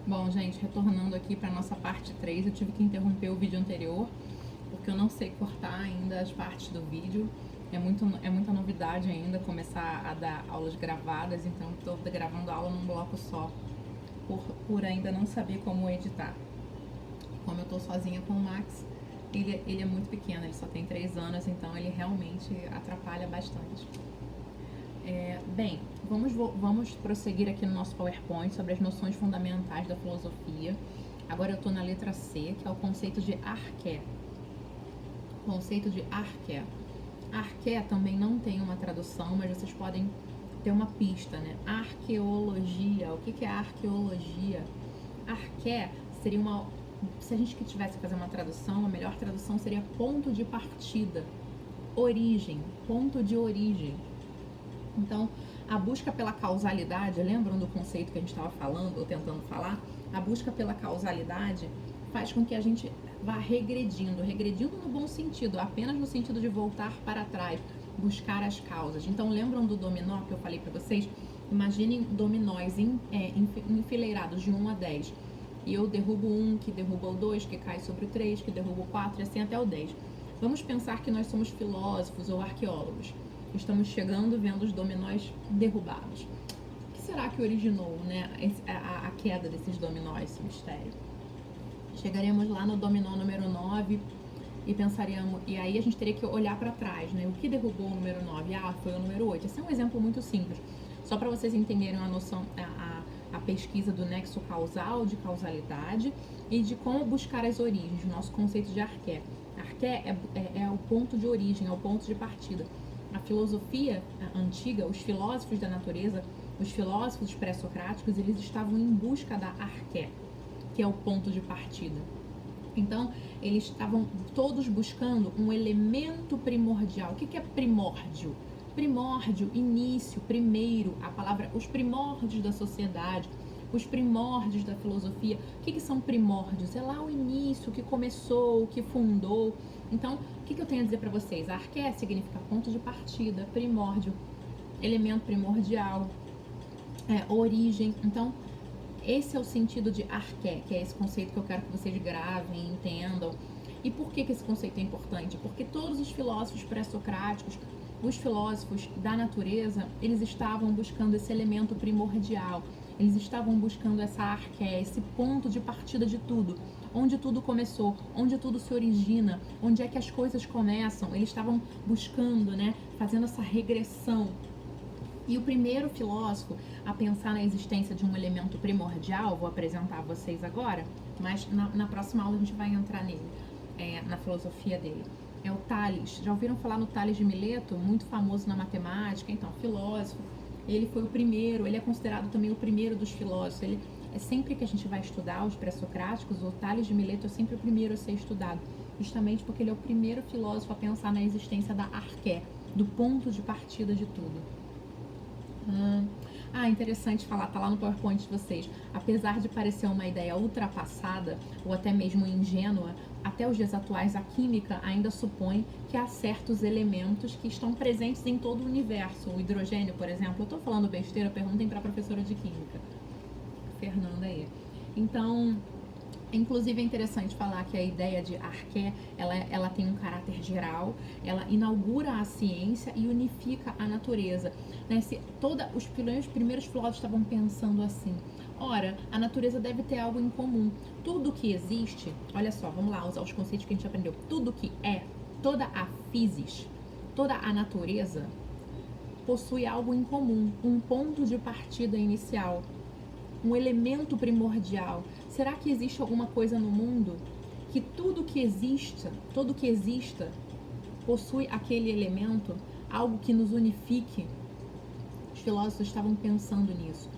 Bom, gente, retornando aqui para nossa parte 3, eu tive que interromper o vídeo anterior, porque eu não sei cortar ainda as partes do vídeo. É muita novidade ainda começar a dar aulas gravadas, então estou gravando a aula num bloco só, por ainda não saber como editar. Como eu estou sozinha com o Max, ele é muito pequeno, ele só tem 3 anos, então ele realmente atrapalha bastante. Bem, vamos prosseguir aqui no nosso PowerPoint sobre as noções fundamentais da filosofia. Agora eu estou na letra C, que é o conceito de arqué. Conceito de arqué. Arqué também não tem uma tradução, mas vocês podem ter uma pista, né? Arqueologia. O que é arqueologia? Arqué seria uma... Se a gente tivesse que fazer uma tradução, a melhor tradução seria ponto de partida. Origem, ponto de origem. Então, a busca pela causalidade, lembram do conceito que a gente estava falando, ou tentando falar? A busca pela causalidade faz com que a gente vá regredindo no bom sentido, apenas no sentido de voltar para trás, buscar as causas. Então, lembram do dominó que eu falei para vocês? Imaginem dominóis enfileirados de 1 a 10. E eu derrubo 1, que derruba o 2, que cai sobre o 3, que derruba o 4, e assim até o 10. Vamos pensar que nós somos filósofos ou arqueólogos. Estamos chegando, vendo os dominóis derrubados. O que será que originou, né, a queda desses dominóis, esse mistério? Chegaremos lá no dominó número 9 e pensaríamos, e aí a gente teria que olhar para trás, né? O que derrubou o número 9? Ah, foi o número 8. Esse é um exemplo muito simples, só para vocês entenderem a noção, a pesquisa do nexo causal, de causalidade e de como buscar as origens, o nosso conceito de arqué. Arqué é o ponto de origem, é o ponto de partida. A filosofia antiga, os filósofos da natureza, os filósofos pré-socráticos, eles estavam em busca da arqué, que é o ponto de partida. Então, eles estavam todos buscando um elemento primordial. O que é primórdio? Primórdio, início, primeiro, a palavra, os primórdios da sociedade, os primórdios da filosofia. O que são primórdios? É lá o início, o que começou, o que fundou. Então, o que eu tenho a dizer para vocês? Arqué significa ponto de partida, primórdio, elemento primordial, origem. Então, esse é o sentido de arqué, que é esse conceito que eu quero que vocês gravem, entendam. E por que esse conceito é importante? Porque todos os filósofos pré-socráticos, os filósofos da natureza, eles estavam buscando esse elemento primordial. Eles estavam buscando essa arqué, esse ponto de partida de tudo. Onde tudo começou, onde tudo se origina, onde é que as coisas começam. Eles estavam buscando, né, fazendo essa regressão. E o primeiro filósofo a pensar na existência de um elemento primordial, vou apresentar a vocês agora, mas na próxima aula a gente vai entrar nele, na filosofia dele. É o Tales. Já ouviram falar no Tales de Mileto? Muito famoso na matemática, então, filósofo. Ele foi o primeiro, ele é considerado também o primeiro dos filósofos. Ele é sempre que a gente vai estudar os pré-socráticos, o Tales de Mileto é sempre o primeiro a ser estudado, justamente porque ele é o primeiro filósofo a pensar na existência da arqué, do ponto de partida de tudo. Interessante falar, tá lá no PowerPoint de vocês. Apesar de parecer uma ideia ultrapassada ou até mesmo ingênua, até os dias atuais a química ainda supõe que há certos elementos que estão presentes em todo o universo. O hidrogênio, por exemplo, eu tô falando besteira, perguntem para a professora de química, Fernanda aí. Então, inclusive é interessante falar que a ideia de arqué, ela tem um caráter geral, ela inaugura a ciência e unifica a natureza. Né? Os primeiros filósofos estavam pensando assim, ora, a natureza deve ter algo em comum. Tudo que existe, olha só, vamos lá usar os conceitos que a gente aprendeu. Tudo que é, toda a physis, toda a natureza possui algo em comum, um ponto de partida inicial, um elemento primordial. Será que existe alguma coisa no mundo que tudo que exista possui aquele elemento, algo que nos unifique? Os filósofos estavam pensando nisso,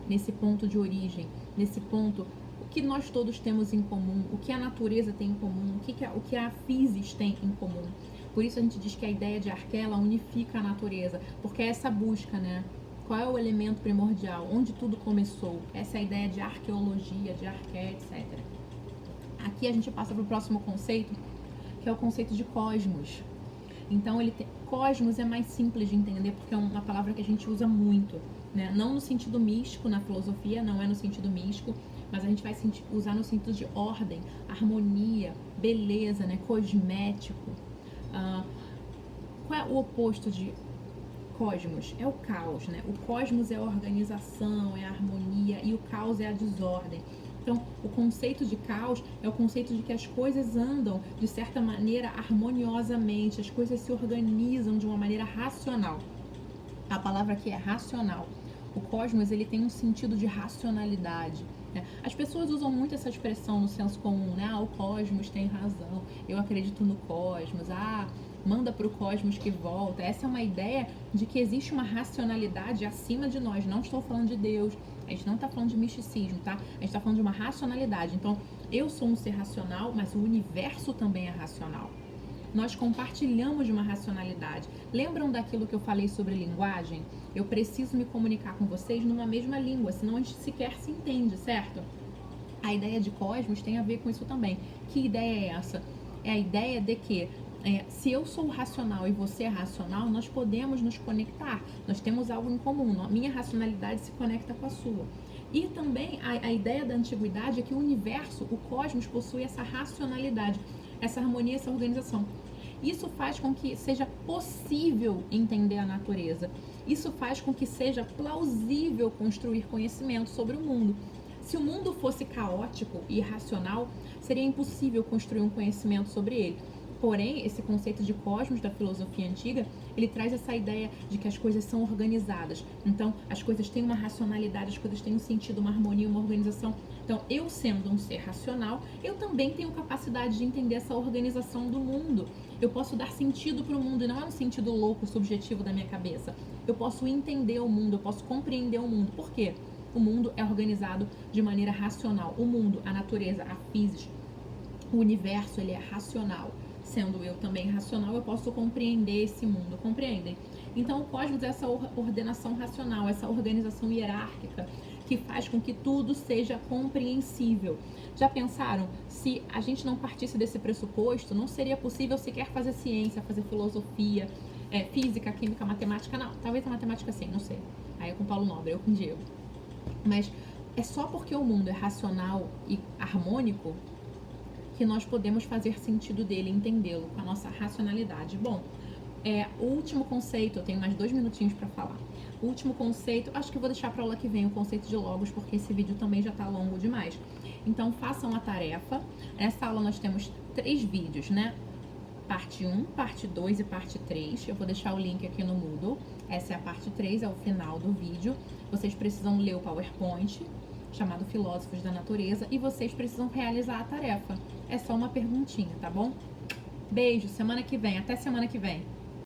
nesse ponto de origem, nesse ponto, o que nós todos temos em comum, o que a natureza tem em comum, o que a physis tem em comum. Por isso a gente diz que a ideia de arqué, ela unifica a natureza, porque é essa busca, né? Qual é o elemento primordial? Onde tudo começou? Essa é a ideia de arqueologia, de arqué, etc. Aqui a gente passa para o próximo conceito, que é o conceito de cosmos. Então, cosmos é mais simples de entender, porque é uma palavra que a gente usa muito. né? Não no sentido místico na filosofia, não é no sentido místico, mas a gente vai usar no sentido de ordem, harmonia, beleza, né? Cosmético. Qual é o oposto de cosmos? É o caos, né? O cosmos é a organização, é a harmonia, e o caos é a desordem. Então, o conceito de caos é o conceito de que as coisas andam, de certa maneira, harmoniosamente, as coisas se organizam de uma maneira racional. A palavra aqui é racional. O cosmos, ele tem um sentido de racionalidade, né? As pessoas usam muito essa expressão no senso comum, né? O cosmos tem razão, eu acredito no cosmos, manda para o cosmos que volta. Essa é uma ideia de que existe uma racionalidade acima de nós. Não estou falando de Deus, a gente não está falando de misticismo, tá? A gente está falando de uma racionalidade. Então, eu sou um ser racional, mas o universo também é racional. Nós compartilhamos de uma racionalidade. Lembram daquilo que eu falei sobre linguagem? Eu preciso me comunicar com vocês numa mesma língua, senão a gente sequer se entende, certo? A ideia de cosmos tem a ver com isso também. Que ideia é essa? É a ideia de que se eu sou racional e você é racional, nós podemos nos conectar. Nós temos algo em comum. Minha racionalidade se conecta com a sua. E também a ideia da antiguidade é que o universo, o cosmos, possui essa racionalidade, essa harmonia, essa organização. Isso faz com que seja possível entender a natureza. Isso faz com que seja plausível construir conhecimento sobre o mundo. Se o mundo fosse caótico e irracional, seria impossível construir um conhecimento sobre ele. Porém, esse conceito de cosmos da filosofia antiga, ele traz essa ideia de que as coisas são organizadas. Então, as coisas têm uma racionalidade, as coisas têm um sentido, uma harmonia, uma organização. Então, eu sendo um ser racional, eu também tenho capacidade de entender essa organização do mundo. Eu posso dar sentido para o mundo, e não é um sentido louco, subjetivo da minha cabeça. Eu posso entender o mundo, eu posso compreender o mundo. Por quê? O mundo é organizado de maneira racional. O mundo, a natureza, a física, o universo, ele é racional. Sendo eu também racional, eu posso compreender esse mundo, compreendem? Então, o cosmos é essa ordenação racional, essa organização hierárquica que faz com que tudo seja compreensível. Já pensaram, se a gente não partisse desse pressuposto, não seria possível sequer fazer ciência, fazer filosofia, física, química, matemática, não. Talvez a matemática sim, não sei. Aí é com Paulo Nobre, eu com Diego. Mas é só porque o mundo é racional e harmônico que nós podemos fazer sentido dele, entendê-lo com a nossa racionalidade. Bom, o último conceito, eu tenho mais 2 minutinhos para falar. O último conceito, acho que eu vou deixar para aula que vem o conceito de logos, porque esse vídeo também já está longo demais. Então, façam a tarefa. Nessa aula nós temos 3 vídeos, né? Parte 1, parte 2 e parte 3. Eu vou deixar o link aqui no Moodle. Essa é a parte 3, é o final do vídeo. Vocês precisam ler o PowerPoint, chamado Filósofos da Natureza, e vocês precisam realizar a tarefa. É só uma perguntinha, tá bom? Beijo, semana que vem. Até semana que vem.